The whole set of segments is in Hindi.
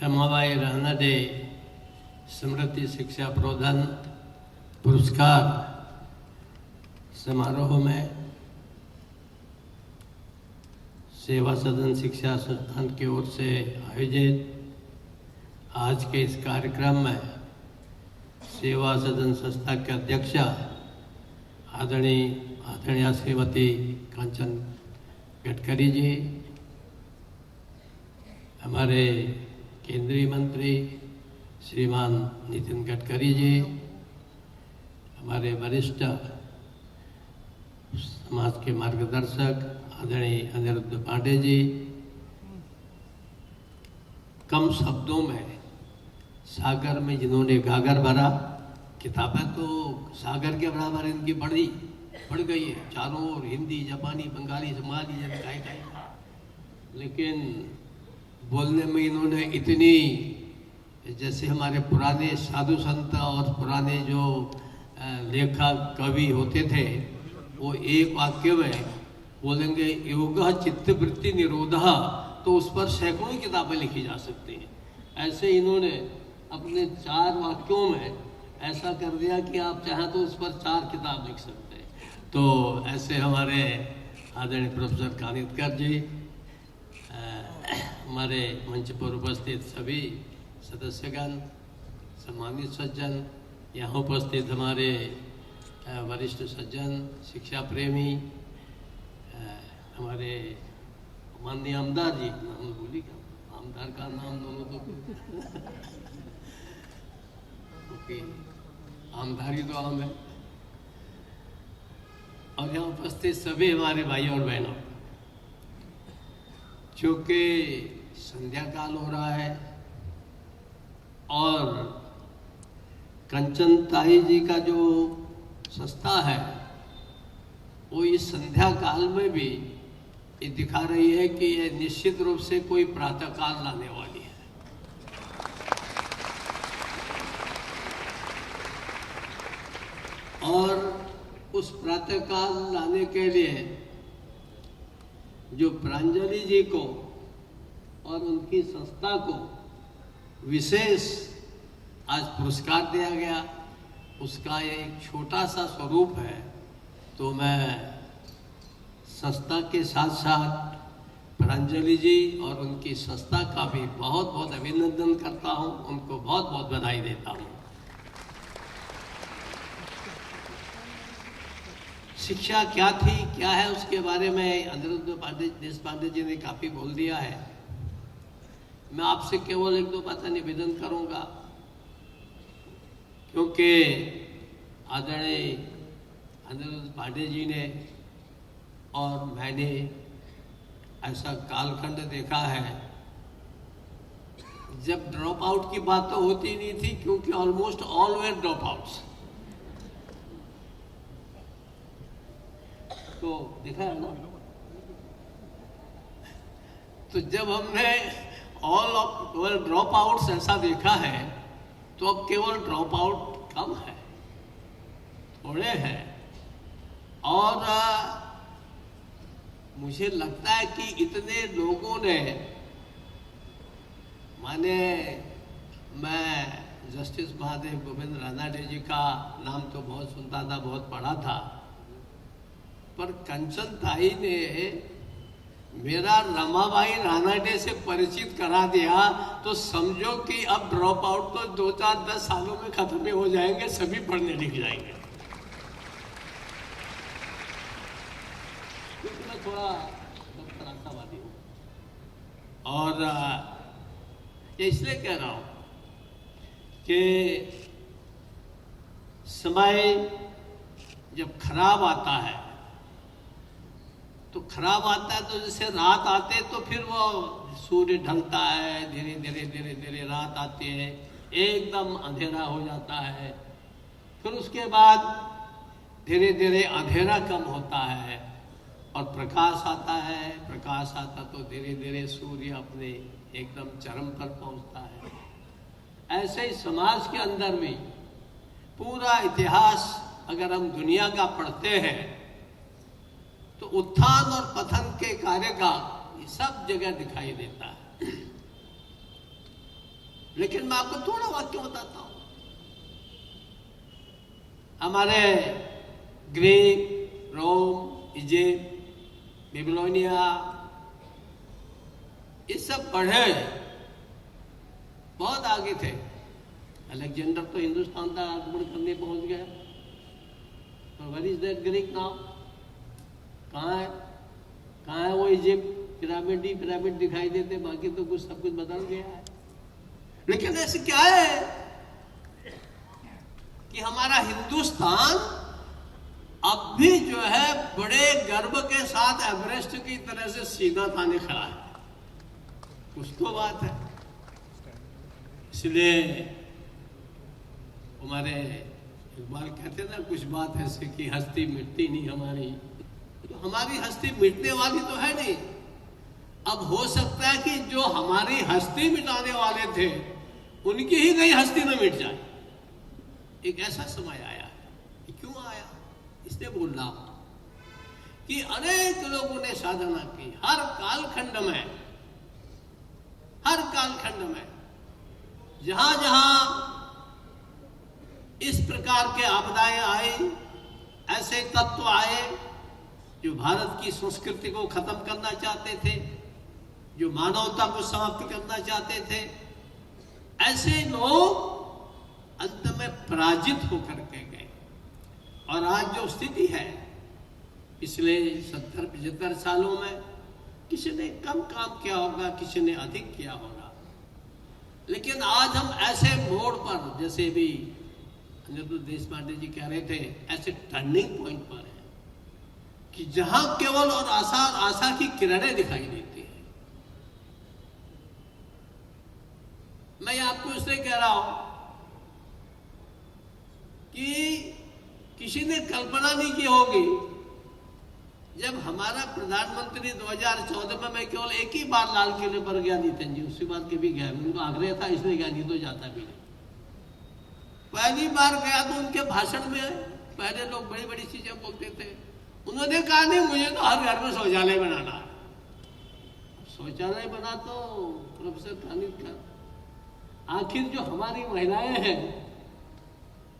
रमाबाई रानडे स्मृति शिक्षा प्रदान पुरस्कार समारोह में सेवा सदन शिक्षा संस्थान की ओर से आयोजित आज के इस कार्यक्रम में सेवा सदन संस्था के अध्यक्ष आदरणीय श्रीमती कांचन गडकरी जी, हमारे केंद्रीय मंत्री श्रीमान नितिन गडकरी जी, हमारे वरिष्ठ समाज के मार्गदर्शक आदरणीय अनिरुद्ध पांडे जी, कम शब्दों में सागर में जिन्होंने गागर भरा, किताबें तो सागर के बराबर इनकी बढ़ गई है, चारों ओर हिंदी, जापानी, बंगाली, समाली, लेकिन बोलने में इन्होंने इतनी, जैसे हमारे पुराने साधु संत और पुराने जो लेखक कवि होते थे, वो एक वाक्य में बोलेंगे योग चित्तवृत्ति निरोधः, तो उस पर सैकड़ों किताबें लिखी जा सकती हैं। ऐसे इन्होंने अपने 4 वाक्यों में ऐसा कर दिया कि आप चाहें तो उस पर 4 किताब लिख सकते हैं। तो ऐसे हमारे आदरणीय प्रोफेसर कानितकर जी, हमारे मंच पर उपस्थित सभी सदस्यगण, सम्मानित सज्जन, यहाँ उपस्थित हमारे वरिष्ठ सज्जन, शिक्षा प्रेमी, हमारे माननीय आमदार जी, नाम भूली क्या, आमदार का नाम दोनों तो ओके, आमदारी तो आम है, और यहाँ उपस्थित सभी हमारे भाई और बहनों, क्योंकि संध्या काल हो रहा है और कंचन ताई जी का जो संस्था है वो इस संध्या काल में भी ये दिखा रही है कि ये निश्चित रूप से कोई प्रातः काल लाने वाली है। और उस प्रातः काल लाने के लिए जो प्रांजलि जी को और उनकी संस्था को विशेष आज पुरस्कार दिया गया, उसका एक छोटा सा स्वरूप है। तो मैं संस्था के साथ साथ प्रांजलि जी और उनकी संस्था का भी बहुत बहुत अभिनंदन करता हूं, उनको बहुत बहुत बधाई देता हूं। शिक्षा क्या थी, क्या है, उसके बारे में अनिरुद्ध पांडे जी ने काफी बोल दिया है। मैं आपसे केवल 1-2 बातें निवेदन करूंगा, क्योंकि आदरणीय अनिरुद्ध पांडे जी ने और मैंने ऐसा कालखंड देखा है जब ड्रॉप आउट की बात तो होती नहीं थी, क्योंकि almost all where drop outs. तो देखा है ना, तो जब हमने ऑल ऑफ ड्रॉप आउट्स ऐसा देखा है, तो अब केवल ड्रॉप आउट कम है, थोड़े हैं। और मुझे लगता है कि इतने लोगों ने, माने मैं जस्टिस महादेव गोविंद रानाडे जी का नाम तो बहुत सुनता था, बहुत पढ़ा था, पर कंचन ताई ने मेरा रमाबाई रानाडे से परिचित करा दिया, तो समझो कि अब ड्रॉप आउट तो 2-4-10 सालों में खत्म हो जाएंगे, सभी पढ़ने लिख जाएंगे। क्योंकि मैं थोड़ा डॉक्टर आशावादी हूँ, और ये इसलिए कह रहा हूँ कि समय जब खराब आता है, तो खराब आता है, तो जैसे रात आते तो फिर वो सूर्य ढलता है, धीरे धीरे रात आती है, एकदम अंधेरा हो जाता है, फिर उसके बाद धीरे धीरे अंधेरा कम होता है और प्रकाश आता है, प्रकाश आता तो धीरे धीरे सूर्य अपने एकदम चरम पर पहुंचता है। ऐसे ही समाज के अंदर भी पूरा इतिहास अगर हम दुनिया का पढ़ते हैं, तो उत्थान और पतन के कार्य का सब जगह दिखाई देता है। लेकिन मैं आपको थोड़ा वाक्य बताता हूं। हमारे ग्रीक, रोम, इजिप्ट, बेबीलोनिया, ये सब बढ़े बहुत आगे थे। अलेक्जेंडर तो हिंदुस्तान तक आक्रमण करने पहुंच गया। तो where is that Greek now? कहाँ है? कहाँ है वो इजिप्ट? पिरामिड ही पिरामिड दिखाई देते, बाकी तो कुछ सब कुछ बदल गया है। लेकिन ऐसे क्या है कि हमारा हिंदुस्तान अब भी जो है बड़े गर्व के साथ एवरेस्ट की तरह से सीधा ताने खड़ा है। कुछ तो बात है। इसलिए हमारे इकबाल कहते ना, कुछ बात ऐसे कि हस्ती मिटती नहीं हमारी। तो हमारी हस्ती मिटने वाली तो है नहीं। अब हो सकता है कि जो हमारी हस्ती मिटाने वाले थे उनकी ही कहीं हस्ती न मिट जाए। एक ऐसा समय आया है। क्यों आया? इसलिए बोल रहा हूं कि अनेक लोगों ने साधना की। हर कालखंड में जहां जहां इस प्रकार के आपदाएं आई, ऐसे तत्व आए जो भारत की संस्कृति को खत्म करना चाहते थे, जो मानवता को समाप्त करना चाहते थे, ऐसे लोग अंत में पराजित होकर के गए। और आज जो स्थिति है, पिछले 70-75 सालों में किसी ने कम काम किया होगा, किसी ने अधिक किया होगा, लेकिन आज हम ऐसे मोड़ पर, जैसे भी अनिरुद्ध देशपांडे जी कह रहे थे, ऐसे टर्निंग पॉइंट पर है कि जहां केवल और आशा की किरणें दिखाई देती है। मैं आपको इसलिए कह रहा हूं कि किसी ने कल्पना नहीं की होगी, जब हमारा प्रधानमंत्री 2014 में, मैं केवल एक ही बार लाल किले पर गया, नितिन जी, उसके बाद कभी गया, उनको आग्रह था इसलिए गया, नहीं तो जाता भी नहीं। पहली बार गया तो उनके भाषण में पहले लोग बड़ी बड़ी चीजें बोलते थे। उन्होंने कहा नहीं, मुझे तो हर घर में शौचालय बनाना है। शौचालय बना तो प्रोफेसर कानित का, आखिर जो हमारी महिलाएं हैं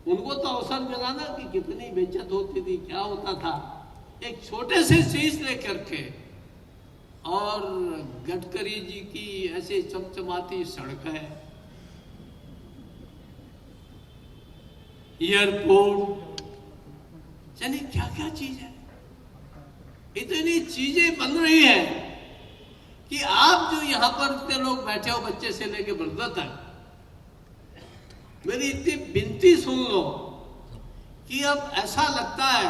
उनको तो अवसर मिला ना कि कितनी बेइज्जत होती थी, क्या होता था। एक छोटे से चीज लेकर के, और गडकरी जी की ऐसे चमचमाती सड़कें, एयरपोर्ट, यानी क्या क्या चीज है। इतनी चीजें बन रही है कि आप जो यहां पर इतने लोग बैठे हो, बच्चे से लेके वृद्ध तक, मेरी इतनी विनती सुन लो कि अब ऐसा लगता है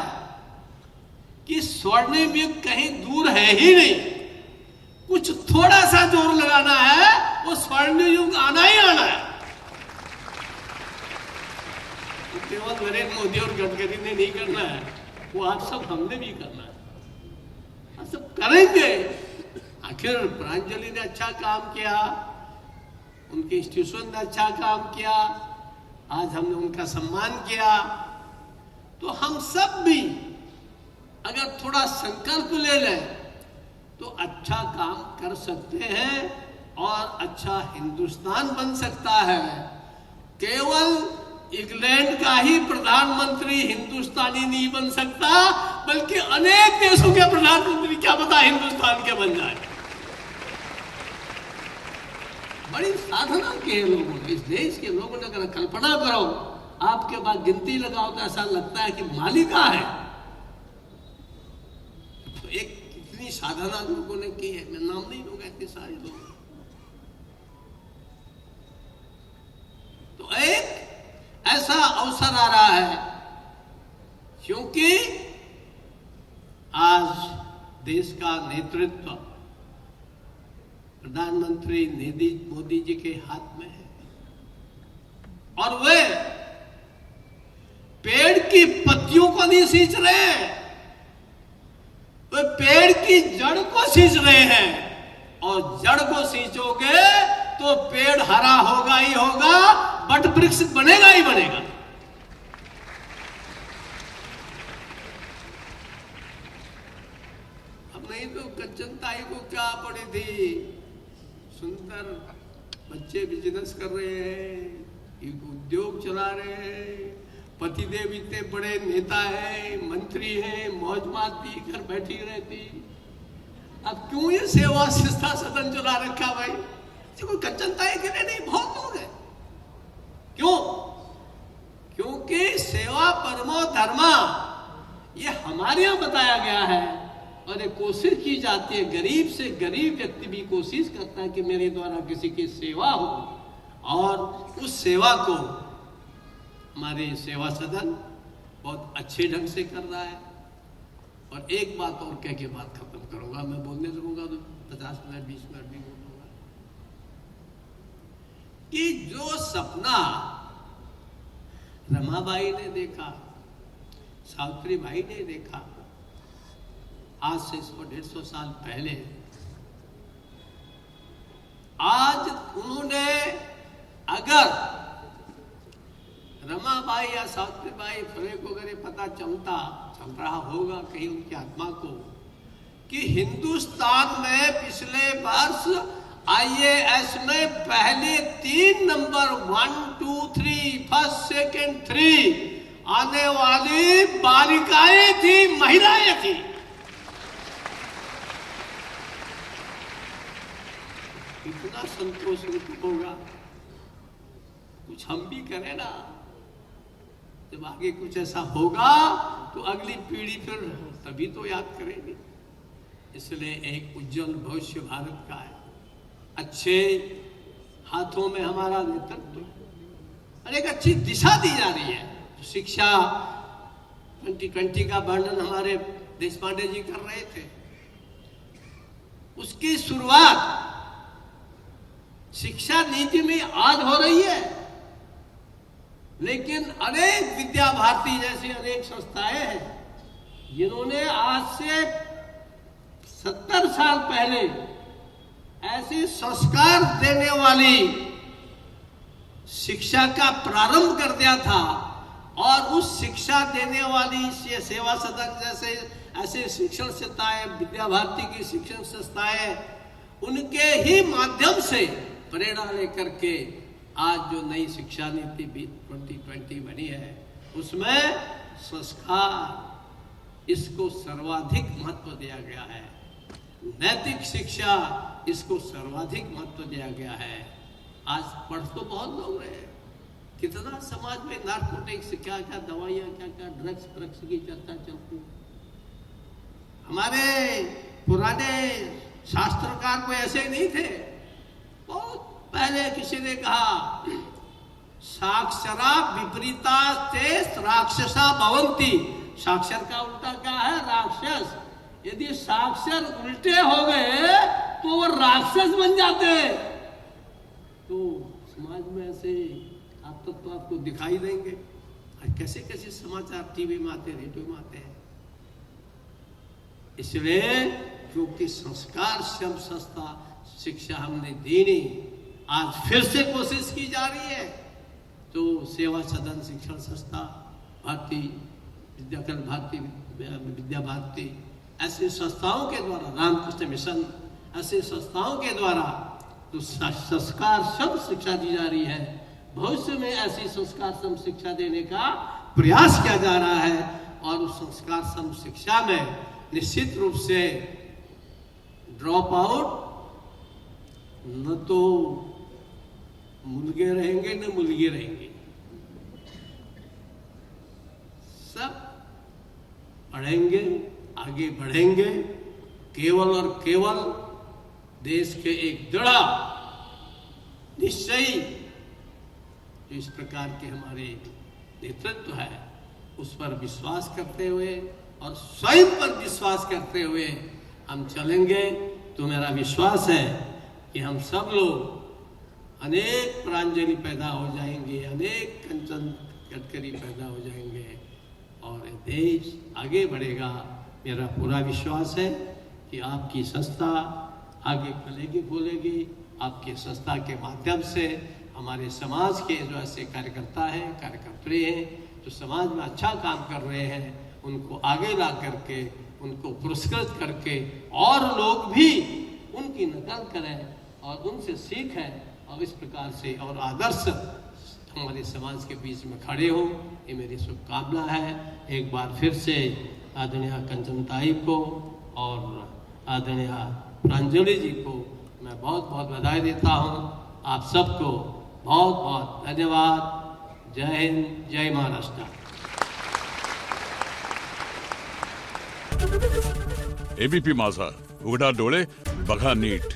कि स्वर्णिम युग कहीं दूर है ही नहीं। कुछ थोड़ा सा जोर लगाना है, वो स्वर्णिम युग आना ही आना है। तो केवल नरेंद्र मोदी और गडकरी ने नहीं करना है, वो आप सब हमने भी करना है। आप सब करेंगे। आखिर प्रांजलि ने अच्छा काम किया, उनके इंस्टीट्यूशन ने अच्छा काम किया, आज हमने उनका सम्मान किया। तो हम सब भी अगर थोड़ा संकल्प ले लें तो अच्छा काम कर सकते हैं और अच्छा हिंदुस्तान बन सकता है। केवल इंग्लैंड का ही प्रधानमंत्री हिंदुस्तानी नहीं बन सकता, बल्कि अनेक देशों के प्रधानमंत्री क्या पता हिंदुस्तान के बन जाए। बड़ी साधना की है लोगों ने, इस देश के लोगों ने। अगर कल्पना करो, आपके बाद गिनती लगाओ तो ऐसा लगता है कि मालिका है। तो एक कितनी साधना लोगों ने की है, मैं नाम नहीं लूंगा, इतने सारे लोग। तो एक ऐसा अवसर आ रहा है, क्योंकि आज देश का नेतृत्व प्रधानमंत्री मोदी जी के हाथ में है, और वे पेड़ की पत्तियों को नहीं सींच रहे हैं, वे पेड़ की जड़ को सींच रहे हैं। और जड़ को सींचोगे तो पेड़ हरा होगा ही होगा, बट वृक्ष बनेगा ही बनेगा। अब नहीं तो कंचनताई को क्या पड़ी थी, सुंदर बच्चे बिजनेस कर रहे हैं, एक उद्योग चला रहे हैं, पतिदेव इतने बड़े नेता हैं, मंत्री हैं, मौज मारती घर बैठी रहती। अब क्यों ये सेवा संस्था सदन चला रखा भाई? कोई कंचनता है कि नहीं? बहुत लोग हैं। क्यों? क्योंकि सेवा परमो धर्मा ये हमारे यहां बताया गया है और एक कोशिश की जाती है, गरीब से गरीब व्यक्ति भी कोशिश करता है कि मेरे द्वारा किसी की सेवा हो, और उस सेवा को हमारे सेवा सदन बहुत अच्छे ढंग से कर रहा है। और एक बात और कह के बात खत्म करूंगा, मैं बोलने लगूंगा तो 50 मिनट 20 मिनट भी बोलूंगा, कि जो सपना रमाबाई ने देखा, सावित्री बाई ने देखा आज से 100-150 साल पहले, आज उन्होंने अगर रमाबाई या सावित्री बाई फुले को अगर पता चल रहा होगा कहीं उनकी आत्मा को कि हिंदुस्तान में पिछले वर्ष IAS में पहले 3 नंबर 1, 2, 3 फर्स्ट सेकेंड 3 आने वाली बालिकाएं थी, महिलाएं थी। इतना संतोष होगा, कुछ हम भी करें ना। जब आगे कुछ ऐसा होगा तो अगली पीढ़ी फिर तभी तो याद करेगी। इसलिए एक उज्जवल भविष्य भारत का है, अच्छे हाथों में हमारा नेतृत्व और एक अच्छी दिशा दी जा रही है। तो शिक्षा 2020 का वर्णन हमारे देशपांडे जी कर रहे थे, उसकी शुरुआत शिक्षा नीति में आज हो रही है, लेकिन अनेक विद्या भारती जैसी अनेक संस्थाएं हैं जिन्होंने आज से 70 साल पहले ऐसे संस्कार देने वाली शिक्षा का प्रारंभ कर दिया था। और उस शिक्षा देने वाली सेवा सदन जैसे ऐसे शिक्षण संस्थाएं, विद्या भारती की शिक्षण संस्थाएं, उनके ही माध्यम से प्रेरणा लेकर के आज जो नई शिक्षा नीति 2020 बनी है उसमें संस्कार इसको सर्वाधिक महत्व दिया गया है, नैतिक शिक्षा इसको सर्वाधिक महत्व दिया गया है। आज पढ़ तो बहुत लोग रहे, कितना समाज में नारकोटिक्स, क्या क्या दवाइयां, क्या क्या ड्रग्स की चर्चा चलती। हमारे पुराने शास्त्रकार कोई ऐसे नहीं थे। बहुत पहले किसी ने कहा साक्षरा विपरीता से राक्षसा भवंती। साक्षर का उल्टा क्या है? राक्षस। यदि साक्षर उल्टे हो गए तो वो राक्षस बन जाते। तो समाज में ऐसे आप तक तो आपको दिखाई देंगे, कैसे कैसे समाचार टीवी में आते, रेडियो में आते हैं। इसलिए क्योंकि संस्कार शब्द संस्था शिक्षा हमने दी नहीं, आज फिर से कोशिश की जा रही है। तो सेवा सदन शिक्षण संस्था भारती विद्या भारती ऐसी संस्थाओं के द्वारा, रामकृष्ण मिशन ऐसे संस्थाओं के द्वारा तो संस्कार शब्द शिक्षा दी जा रही है। भविष्य में ऐसी संस्कार सम शिक्षा देने का प्रयास किया जा रहा है। और उस संस्कार सम शिक्षा में निश्चित रूप से ड्रॉप आउट न तो मुलगे रहेंगे न मुलगे रहेंगे, सब पढ़ेंगे, आगे बढ़ेंगे, केवल और केवल देश के एक दृढ़ निश्चयी जो इस प्रकार के हमारे नेतृत्व है उस पर विश्वास करते हुए और स्वयं पर विश्वास करते हुए हम चलेंगे। तो मेरा विश्वास है कि हम सब लोग अनेक प्रांजलि पैदा हो जाएंगे, अनेक कंचन गडकरी पैदा हो जाएंगे और देश आगे बढ़ेगा। मेरा पूरा विश्वास है कि आपकी संस्था आगे फैलेगी फूलेगी। आपकी संस्था के माध्यम से हमारे समाज के जो ऐसे कार्यकर्ता हैं, कार्यकर्त्री हैं जो समाज में अच्छा काम कर रहे हैं, उनको आगे ला करके, उनको पुरस्कृत करके और लोग भी उनकी नकल करें और उनसे सीखें और इस प्रकार से और आदर्श हमारे समाज के बीच में खड़े हो, ये मेरी शुभकामना है। एक बार फिर से आदरणीय कंचन ताई को और आदरणीय प्रांजलि जी को मैं बहुत बहुत बधाई देता हूँ। आप सबको बहुत बहुत धन्यवाद। जय हिंद, जय महाराष्ट्र। एबीपी माझा, उघडा डोळे बघा नीट।